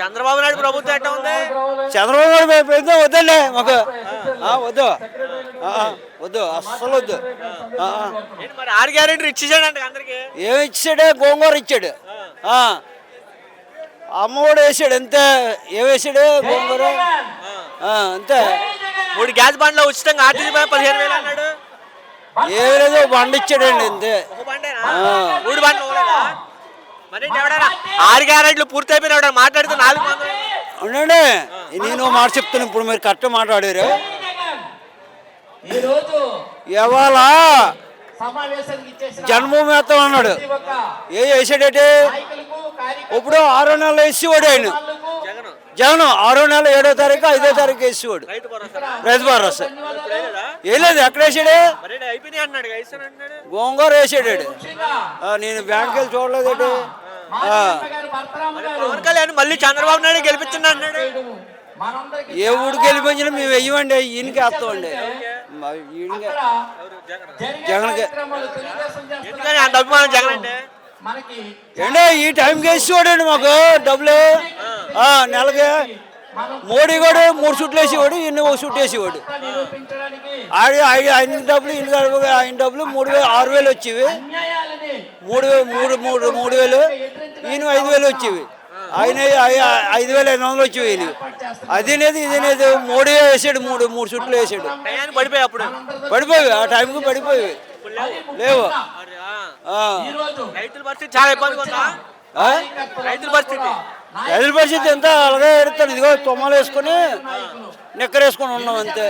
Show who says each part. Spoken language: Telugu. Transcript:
Speaker 1: చంద్రబాబు నాయుడు ప్రభుత్వం ఎట్లా ఉంది?
Speaker 2: చంద్రబాబు నాయుడు పెద్ద వద్దండి మాకు. వద్దు వద్దు అస్సలు వద్దు.
Speaker 1: ఏంటి మరి 6 గ్యారెంటీలు ఇచ్చేసాడంట అందరికి.
Speaker 2: ఏమి ఇచ్చాడే? గోంగూర ఇచ్చాడు, అమ్మఒడు వేసాడు, అంతే. ఏం వేసాడు? గోంగూర అంతే.
Speaker 1: 3 గ్యాస్ బండ్లు ఉచితంగా ఆర్టీసీ 15,000 అన్నాడు.
Speaker 2: ఏమి లేదు, బండి ఇచ్చాడండి అంతే.
Speaker 1: ఒక బండేనా? 3 బండ్లు పోలేదా? మరి ఎవడన్నా 6 గ్యారెంటీలు పూర్తి అయిపోయినా మాట్లాడితే 4 మంది
Speaker 2: ఉండండి. నేను మాట చెప్తాను, ఇప్పుడు మీరు కరెక్ట్ మాట్లాడారు. ఇవాళ జన్మభూమి వేస్తాం అన్నాడు. ఏ వేసాడేటి? ఇప్పుడు 6వ నెల వేసేవాడు ఆయన జగన్. 6వ నెల 7వ తారీఖు 5వ తారీఖు వేసేవాడు రైతు భరోసా. వేయలేదు. ఎక్కడ వేసాడు? గోంగూర వేసాడు. నేను బ్యాంక్ వెళ్ళి చూడలేదేటి.
Speaker 1: పవన్ కళ్యాణ్ మళ్ళీ చంద్రబాబు నాయుడు గెలిపించండి అన్నాడు.
Speaker 2: ఏ ఊడికి వెళ్ళిపోయినా మేము వెయ్యమండి, ఈయనకి వేస్తామండి. జగన్కి
Speaker 1: ఎందుకని అంత అభిమానం జగన్ అంటే?
Speaker 2: ఏంటో ఈ టైంకి వేసేవాడండి మాకు డబ్బులు. నెలకి మోడీ కూడా 3 సుట్లు వేసేవాడు, ఈయన 1 సుట్టు వేసేవాడు. ఆయన డబ్బులు ఆయన డబ్బులు 3,000 6,000 వచ్చేవి. 3,000 ఈయన 5,000 వచ్చేవి. ఆయన 5,500 వచ్చేవి ఈయన. అదేనేది ఇదేనేది. మోడీ వేసాడు 3 సుట్లు వేసాడు.
Speaker 1: పడిపోయి అప్పుడు
Speaker 2: పడిపోయి ఆ టైంకి పడిపోయి లేవు.
Speaker 1: రైతుల పరిస్థితి చాలా ఇబ్బందిగా ఉందా? రైతుల
Speaker 2: పరిస్థితి ఎంత అలాగే ఎడతాను. ఇదిగో తొమ్మలు వేసుకొని నిక్కర వేసుకొని ఉన్నాం అంతే.